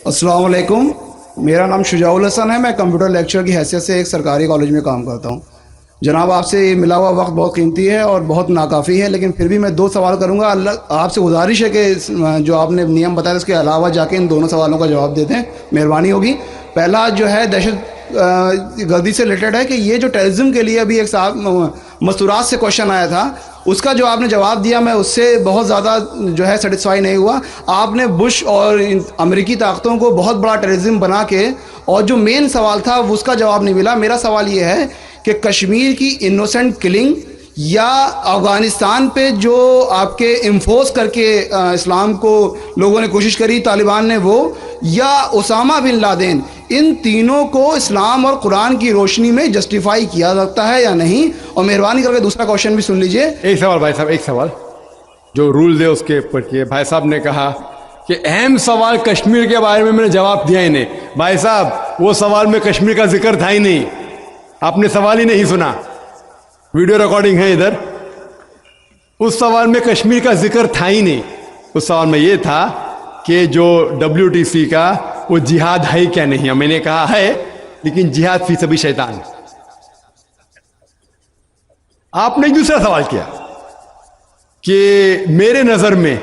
अस्सलाम वालेकुम। मेरा नाम शुजाउल हसन है। मैं कंप्यूटर लेक्चर की हैसियत से एक सरकारी कॉलेज में काम करता हूँ। जनाब, आपसे मिला हुआ वक्त बहुत कीमती है और बहुत नाकाफ़ी है, लेकिन फिर भी मैं दो सवाल करूँगा। अल्लाह आपसे गुजारिश है कि जो आपने नियम बताया उसके अलावा जाके इन दोनों सवालों का जवाब देते हैं, मेहरबानी होगी। पहला जो है दहशत गर्दी से रिलेटेड है कि ये जो टेररिज्म के लिए अभी एक साहब मस्तूरात से क्वेश्चन आया था, उसका जो आपने जवाब दिया मैं उससे बहुत ज़्यादा जो है सेटिस्फाई नहीं हुआ। आपने बुश और अमेरिकी ताकतों को बहुत बड़ा टेररिज्म बना के, और जो मेन सवाल था उसका जवाब नहीं मिला। मेरा सवाल ये है कि कश्मीर की इनोसेंट किलिंग या अफ़गानिस्तान पे जो आपके इम्फोर्स करके इस्लाम को लोगों ने कोशिश करी, तालिबान ने, वो या उसामा बिन लादेन, इन तीनों को इस्लाम और कुरान की रोशनी में जस्टिफाई किया सकता है या नहीं? और मेहरबानी करके दूसरा क्वेश्चन भी सुन लीजिए। एक सवाल भाई साहब, एक सवाल जो रूल्स है उसके ऊपर किए। भाई साहब ने कहा कि अहम सवाल कश्मीर के बारे में मैंने जवाब दिया ही नहीं। भाई साहब, वो सवाल में कश्मीर का जिक्र था ही नहीं, आपने सवाल ही नहीं सुना। वीडियो रिकॉर्डिंग है इधर। उस सवाल में कश्मीर का जिक्र था ही नहीं। उस सवाल में ये था कि जो WTC का वो जिहाद है क्या नहीं है। मैंने कहा है, लेकिन जिहाद फी सभी शैतान। आपने एक दूसरा सवाल किया कि मेरे नजर में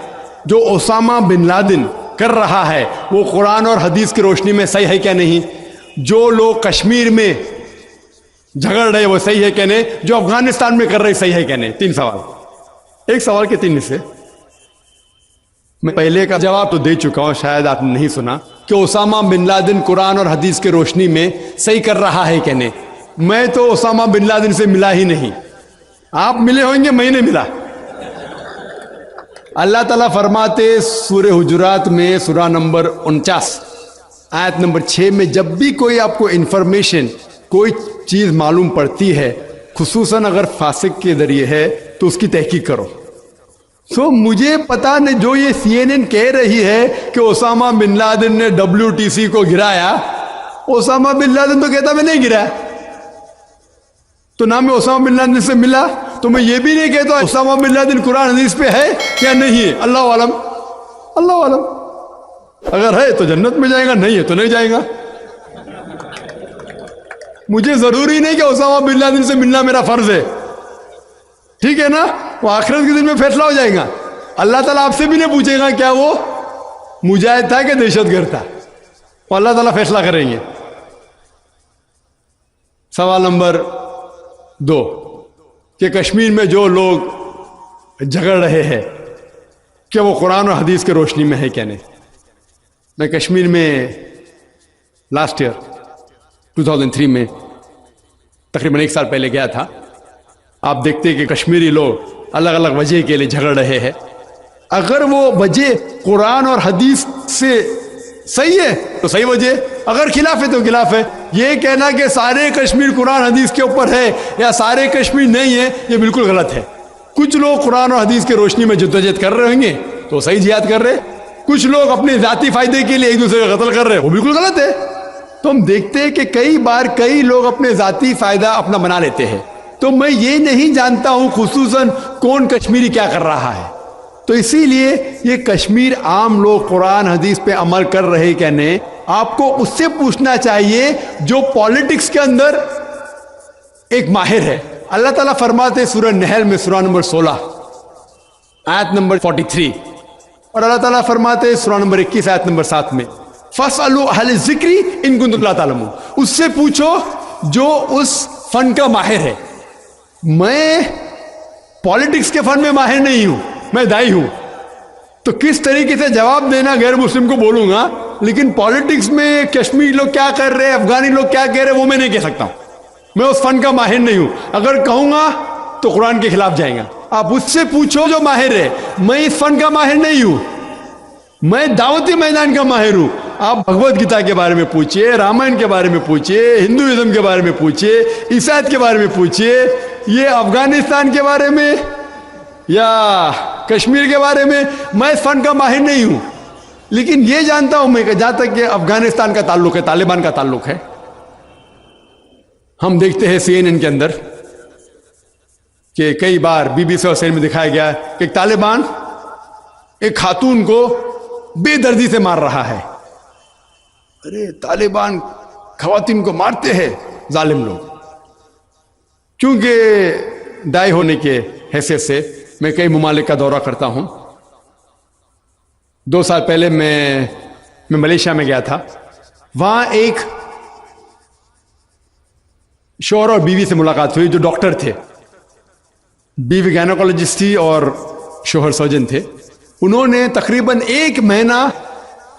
जो ओसामा बिन लादेन कर रहा है वो कुरान और हदीस की रोशनी में सही है क्या नहीं। जो लोग कश्मीर में झगड़ रहे वो सही है क्या नहीं। जो अफगानिस्तान में कर रहे सही है क्या नहीं। 3 सवाल, एक सवाल के 3 हिस्से। मैं पहले का जवाब तो दे चुका हूं, शायद आपने नहीं सुना, कि ओसामा बिन लादेन कुरान और हदीस की रोशनी में सही कर रहा है क्या नहीं। मैं तो ओसामा बिन लादेन से मिला ही नहीं। आप मिले होंगे, मैं नहीं मिला। अल्लाह ताला फरमाते सूरह हुजुरात में सूरा नंबर 49 आयत नंबर 6 में, जब भी कोई आपको इंफॉर्मेशन, कोई चीज मालूम पड़ती है, खुसूसन अगर फासिक के जरिए है, तो उसकी तहकीक करो। सो मुझे पता नहीं, जो ये CNN कह रही है कि ओसामा बिन लादेन ने WTC को गिराया, ओसामा बिन लादेन तो कहता मैं नहीं गिराया। तो ना मैं ओसामा बिन लादेन से मिला, तो मैं ये भी नहीं कहता ओसामा बिन लादेन कुरान हदीस पे है क्या नहीं है। अल्लाह आलम, अल्लाह आलम। अगर है तो जन्नत में जाएगा, नहीं है तो नहीं जाएगा। मुझे जरूरी नहीं कि ओसामा बिन लादेन से मिलना मेरा फर्ज है, ठीक है ना। वो आखिरत के दिन में फैसला हो जाएगा। अल्लाह ताला आपसे भी नहीं पूछेगा क्या वो मुजाहिद था कि दहशतगर्द था। वो अल्लाह ताला फैसला करेंगे। सवाल नंबर 2 कि कश्मीर में जो लोग झगड़ रहे हैं क्या वो कुरान और हदीस की रोशनी में है क्या नहीं। मैं कश्मीर में लास्ट ईयर 2003 में तकरीबन 1 साल पहले गया था। आप देखते हैं कि कश्मीरी लोग अलग अलग वजह के लिए झगड़ रहे हैं। अगर वो वजह कुरान और हदीस से सही है तो सही वजह, अगर खिलाफ है तो खिलाफ है। ये कहना कि सारे कश्मीर कुरान हदीस के ऊपर है या सारे कश्मीर नहीं है, ये बिल्कुल गलत है। कुछ लोग कुरान और हदीस की रोशनी में जद्दोजहद कर रहे होंगे तो सही जिहाद कर रहे, कुछ लोग अपने जाती फायदे के लिए एक दूसरे का कत्ल कर रहे, वो बिल्कुल गलत है। तो हम देखते हैं कि कई बार कई लोग अपने जाती फायदा अपना बना लेते हैं। तो मैं ये नहीं जानता हूं खुसूसन कौन कश्मीरी क्या कर रहा है। तो इसीलिए ये कश्मीर आम लोग कुरान हदीस पे अमल कर रहे क्या नहीं, आपको उससे पूछना चाहिए जो पॉलिटिक्स के अंदर एक माहिर है। अल्लाह ताला फरमाते सूरह नहल में सूरा नंबर 16 आयत नंबर 43, और अल्लाह ताला फरमाते सूरा नंबर 21 आयत नंबर 7 में, फसअलू अहल ज़िक्री इन कुंतुम ला तालमून। उससे पूछो जो उस फन का माहिर है। मैं पॉलिटिक्स के फन में माहिर नहीं हूं, मैं दाई हूं। तो किस तरीके से जवाब देना गैर मुस्लिम को बोलूंगा, लेकिन पॉलिटिक्स में कश्मीरी लोग क्या कर रहे हैं, अफगानी लोग क्या कह रहे हैं, वो मैं नहीं कह सकता हूं। मैं उस फन का माहिर नहीं हूं। अगर कहूंगा तो कुरान के खिलाफ जाएगा। आप उससे पूछो जो माहिर है। मैं इस फन का माहिर नहीं हूं, मैं दावती मैदान का माहिर हूं। आप भगवत गीता के बारे में पूछिए, रामायण के बारे में पूछिए, हिंदुइज्म के बारे में पूछिए, ईसाईयत के बारे में पूछिए, ये अफगानिस्तान के बारे में या कश्मीर के बारे में मैं इस फन का माहिर नहीं हूं। लेकिन ये जानता हूं मैं कि जहां तक कि अफगानिस्तान का ताल्लुक है, तालिबान का ताल्लुक है, हम देखते हैं CNN के अंदर कि कई बार BBC और CNN में दिखाया गया कि तालिबान एक खातून को बेदर्दी से मार रहा है। अरे तालिबान खवातीन को मारते हैं जालिम लोग। क्योंकि दाई होने के हैसियत से मैं कई ममालिक का दौरा करता हूं। 2 साल पहले मैं मलेशिया में गया था। वहां एक शौहर और बीवी से मुलाकात हुई जो डॉक्टर थे। बीवी गायनोकोलॉजिस्ट थी और शौहर सर्जन थे। उन्होंने तकरीबन 1 महीना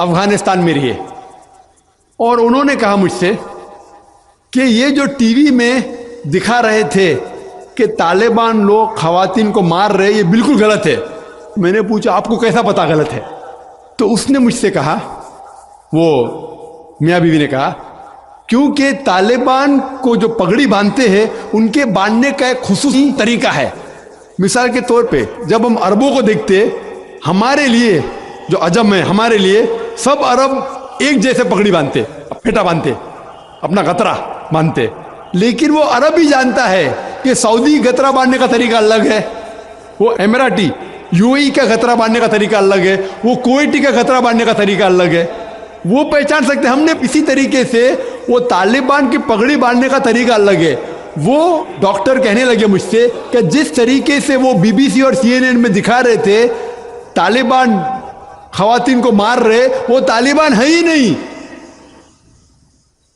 अफगानिस्तान में रहे और उन्होंने कहा मुझसे कि ये जो टीवी में दिखा रहे थे कि तालिबान लोग खवातीन को मार रहे, ये बिल्कुल गलत है। मैंने पूछा आपको कैसा पता गलत है? तो उसने मुझसे कहा, वो मियाँ बीवी ने कहा, क्योंकि तालिबान को जो पगड़ी बांधते हैं उनके बांधने का एक खुसूसी तरीका है। मिसाल के तौर पे जब हम अरबों को देखते, हमारे लिए जो अजम है, हमारे लिए सब अरब एक जैसे पगड़ी बांधते, फेटा बांधते, अपना गतरा बांधते। लेकिन वो अरब ही जानता है कि सऊदी गतरा बांधने का तरीका अलग है, वो एमिराटी यूएई का गतरा बांधने का तरीका अलग है, वो कुवैती का गतरा बांधने का तरीका अलग है। वो पहचान सकते। हमने इसी तरीके से वो तालिबान की पगड़ी बांधने का तरीका अलग है। वो डॉक्टर कहने लगे मुझसे कि जिस तरीके से वो बीबीसी और सीएनएन में दिखा रहे थे तालिबान खवातीन को मार रहे, वो तालिबान है ही नहीं,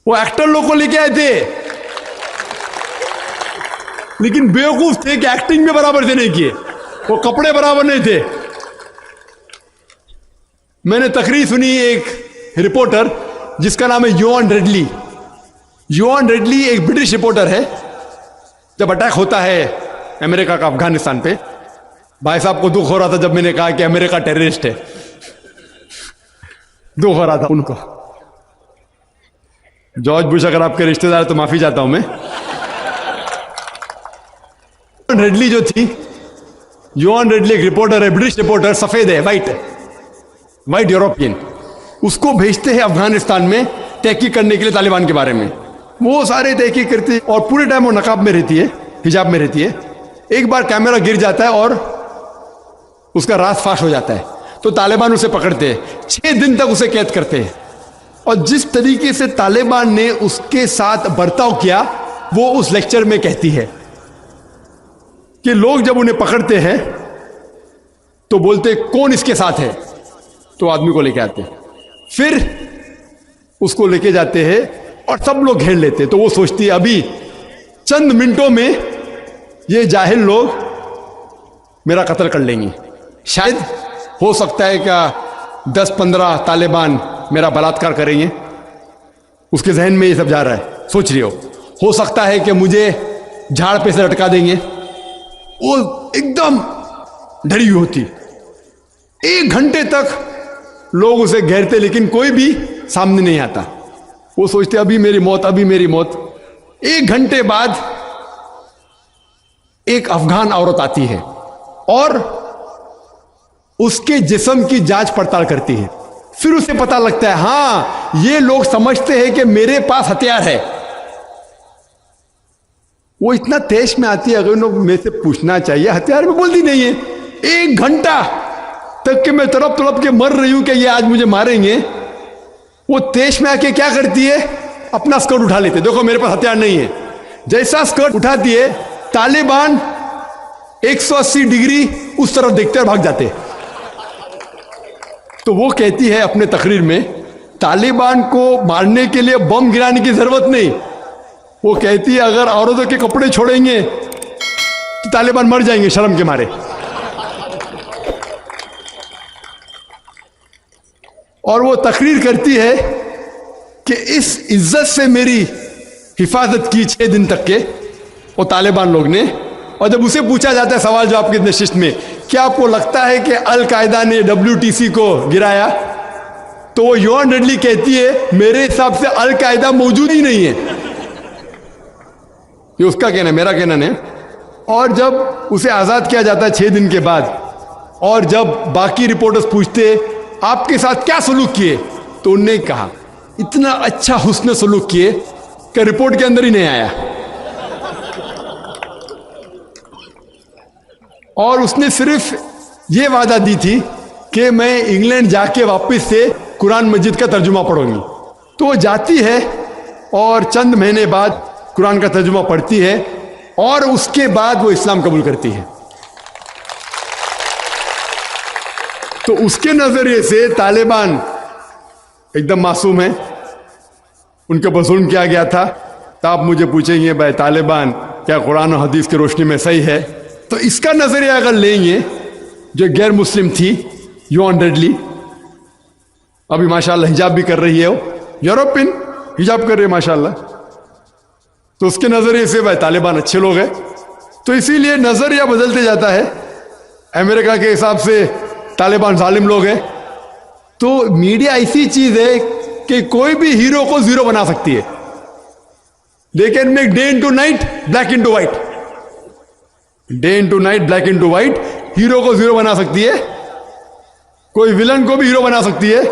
वो एक्टर लोग को लेके आए थे, लेकिन बेवकूफ थे कि एक्टिंग में बराबर से नहीं किए, वो कपड़े बराबर नहीं थे। मैंने तकरीर सुनी एक रिपोर्टर जिसका नाम है योन रेडली। योन रेडली एक ब्रिटिश रिपोर्टर है। जब अटैक होता है अमेरिका का अफगानिस्तान पे, भाई साहब को दुख हो रहा था जब मैंने कहा कि अमेरिका टेररिस्ट है, दुख हो रहा था उनको। जॉर्ज बुश अगर आपके रिश्तेदार तो माफी चाहता हूं मैं। रेडली जो थी, योन रेडली एक रिपोर्टर है, ब्रिटिश रिपोर्टर, सफेद है, वाइट यूरोपियन। उसको भेजते हैं अफगानिस्तान में तहकीक करने के लिए तालिबान के बारे में। वो सारे तहकीक करती है और पूरे टाइम वो नकाब में रहती है, हिजाब में रहती है। एक बार कैमरा गिर जाता है और उसका राज फाश हो जाता है, तो तालिबान उसे पकड़ते हैं, 6 दिन तक उसे कैद करते हैं। और जिस तरीके से तालिबान ने उसके साथ बर्ताव किया, वो उस लेक्चर में कहती है कि लोग जब उन्हें पकड़ते हैं तो बोलते कौन इसके साथ है, तो आदमी को लेके आते हैं, फिर उसको लेके जाते हैं और सब लोग घेर लेते हैं। तो वो सोचती है अभी चंद मिनटों में ये जाहिल लोग मेरा कत्ल कर लेंगे। शायद हो सकता है क्या 10-15 तालिबान मेरा बलात्कार करेंगे। उसके जहन में ये सब जा रहा है, सोच रही हो सकता है कि मुझे झाड़ पे से लटका देंगे। वो एकदम डरी हुई होती। 1 घंटे तक लोग उसे घेरते लेकिन कोई भी सामने नहीं आता। वो सोचते अभी मेरी मौत, अभी मेरी मौत। 1 घंटे बाद एक अफगान औरत आती है और उसके जिस्म की जांच पड़ताल करती है। फिर उसे पता लगता है हां ये लोग समझते हैं कि मेरे पास हथियार है। वो इतना तेज में आती है, अगर उन्हें मेरे से पूछना चाहिए, हथियार में बोलती नहीं है। 1 घंटा तक के मैं तड़प के मर रही हूं कि ये आज मुझे मारेंगे। वो तेज में आके क्या करती है, अपना स्कर्ट उठा लेते, देखो मेरे पास हथियार नहीं है। जैसा स्कर्ट उठाती है, तालिबान 180 डिग्री उस तरफ देखते और भाग जाते। तो वो कहती है अपने तकरीर में, तालिबान को मारने के लिए बम गिराने की जरूरत नहीं। वो कहती है अगर औरतों के कपड़े छोड़ेंगे तो तालिबान मर जाएंगे शर्म के मारे। और वो तकरीर करती है कि इस इज्जत से मेरी हिफाजत की 6 दिन तक के वो तालिबान लोग ने। और जब उसे पूछा जाता है सवाल जवाब के नशिस्त में, क्या आपको लगता है कि अल कायदा ने WTC को गिराया, तो वो योन रेडली कहती है मेरे हिसाब से अल कायदा मौजूद ही नहीं है। ये उसका कहना है, मेरा कहना नहीं। और जब उसे आजाद किया जाता है 6 दिन के बाद, और जब बाकी रिपोर्टर्स पूछते आपके साथ क्या सलूक किए, तो उन्होंने कहा इतना अच्छा हुस्न सलूक किए कि रिपोर्ट के अंदर ही नहीं आया। और उसने सिर्फ ये वादा दी थी कि मैं इंग्लैंड जाके वापस से कुरान मस्जिद का तर्जुमा पढ़ूंगी। तो वो जाती है और चंद महीने बाद कुरान का तर्जुमा पढ़ती है और उसके बाद वो इस्लाम कबूल करती है। तो उसके नजरिए से तालिबान एकदम मासूम है, उनके ऊपर जुल्म किया गया था। तो आप मुझे पूछेंगे भाई तालिबान क्या कुरान और हदीस की रोशनी में सही है? तो इसका नजरिया अगर लेंगे, जो गैर मुस्लिम थी यूअनडेडली, अभी माशाल्लाह हिजाब भी कर रही है, वो यूरोपियन हिजाब कर रही है माशाल्लाह, तो उसके नजरिए से भाई तालिबान अच्छे लोग हैं। तो इसीलिए नजरिया बदलते जाता है। अमेरिका के हिसाब से तालिबान जालिम लोग हैं। तो मीडिया ऐसी चीज है कि कोई भी हीरो को जीरो बना सकती है। They can make day into night, black into white, day into night, black into white. Hero को जीरो बना सकती है, कोई विलन को भी हीरो बना सकती है।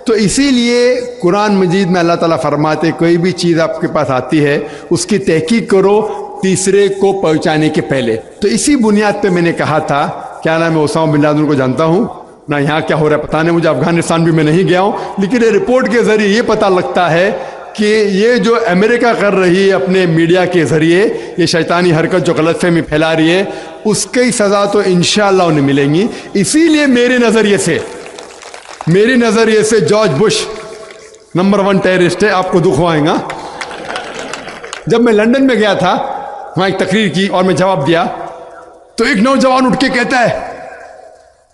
तो इसीलिए कुरान मजीद में अल्लाह ताला फरमाते कोई भी चीज़ आपके पास आती है उसकी तहकीक करो तीसरे को पहुंचाने के पहले। तो इसी बुनियाद पे मैंने कहा था, क्या नाम है, ओसामा बिन लादेन को जानता हूं ना, यहाँ क्या हो रहा है पता नहीं मुझे, अफगानिस्तान भी मैं नहीं गया हूं, लेकिन ये रिपोर्ट के जरिए ये पता लगता है कि ये जो अमेरिका कर रही है अपने मीडिया के जरिए ये शैतानी हरकत जो गलतफहमी फैला रही है, उसकी सज़ा तो इंशाअल्लाह उन्हें मिलेंगी। इसीलिए मेरे नज़रिए से जॉर्ज बुश नंबर 1 टेररिस्ट है, आपको दुख होगा। जब मैं लंदन में गया था, वहाँ एक तकरीर की और मैं जवाब दिया, तो एक नौजवान उठ के कहता है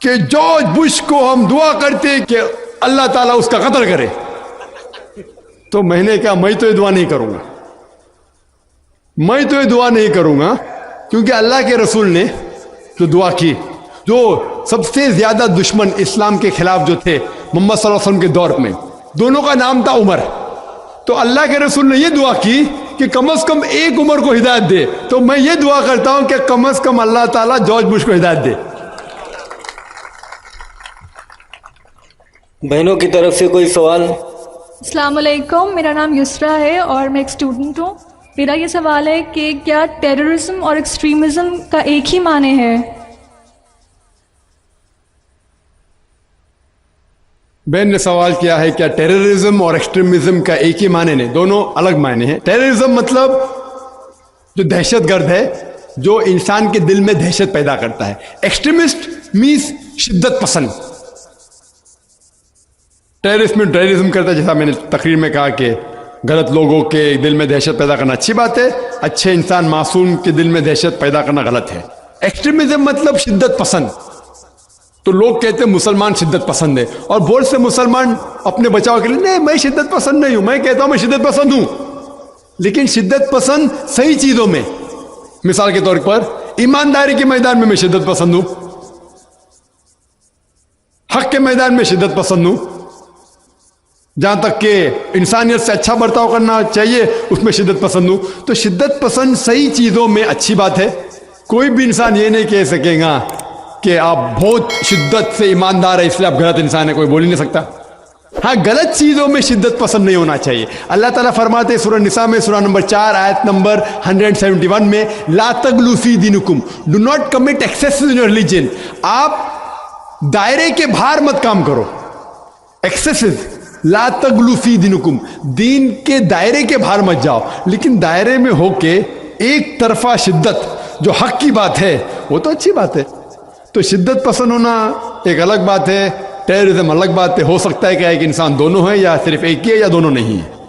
कि जॉर्ज बुश को हम दुआ करते हैं कि अल्लाह ताला उसका कत्ल करे। तो मैंने कहा मैं तो ये दुआ नहीं करूंगा, क्योंकि अल्लाह के रसूल ने जो दुआ की, जो सबसे ज्यादा दुश्मन इस्लाम के खिलाफ जो थे मोहम्मद सल्लल्लाहु अलैहि वसल्लम के दौर में, दोनों का नाम था उमर। तो अल्लाह के रसूल ने ये दुआ की कि कम से कम एक उमर को हिदायत दे। तो मैं ये दुआ करता हूं कि कम से कम अल्लाह ताला जॉर्ज बुश को हिदायत दे। बहनों की तरफ से कोई सवाल? अस्सलाम वालेकुम, मेरा नाम युसरा है और मैं एक स्टूडेंट हूँ। मेरा ये सवाल है कि क्या टेररिज्म और एक्सट्रीमिज़म का एक ही माने है? बहन ने सवाल किया है क्या टेररिज्म और एक्सट्रीमिज्म का एक ही माने नहीं, दोनों अलग माने हैं। टेररिज्म मतलब जो दहशतगर्द है, जो इंसान के दिल में दहशत पैदा करता है। एक्सट्रीमिस्ट मीन्स शिद्दत पसंद। टेररिस्ट में टेररिज्म करता है, जैसा मैंने तकरीर में कहा कि गलत लोगों के दिल में दहशत पैदा करना अच्छी बात है, अच्छे इंसान मासूम के दिल में दहशत पैदा करना गलत है। एक्सट्रीमिज्म मतलब शिद्दत पसंद। तो लोग कहते हैं मुसलमान शिद्दत पसंद है, और बहुत से मुसलमान अपने बचाव के लिए, नहीं मैं शिद्दत पसंद नहीं हूं, मैं कहता हूं मैं शिद्दत पसंद हूं, लेकिन शिद्दत पसंद सही चीजों में। मिसाल के तौर पर ईमानदारी के मैदान में मैं शिद्दत पसंद हूं, हक के मैदान में शिद्दत पसंद हूं, जहां तक कि इंसानियत से अच्छा बर्ताव करना चाहिए उसमें शिद्दत पसंद हूं। तो शिद्दत पसंद सही चीजों में अच्छी बात है। कोई भी इंसान ये नहीं कह सकेगा कि आप बहुत शिद्दत से ईमानदार है इसलिए आप गलत इंसान है, कोई बोल ही नहीं सकता। हाँ, गलत चीजों में शिद्दत पसंद नहीं होना चाहिए। अल्लाह ताला फरमाते सूरह निसा में, सूरह नंबर 4 आयत नंबर 171 में, ला तगलू फी दीनुकुम, do not commit excess in your religion. आप दायरे के बाहर मत काम करो, एक्सेसिव। ला तगलू फी दीनुकुम, दीन के दायरे के बाहर मत जाओ, लेकिन दायरे में होके एक तरफा शिद्दत जो हक की बात है वो तो अच्छी बात है। तो शिद्दत पसंद होना एक अलग बात है, टेररिज्म अलग बात है। हो सकता है कि एक इंसान दोनों है, या सिर्फ एक ही है, या दोनों नहीं है।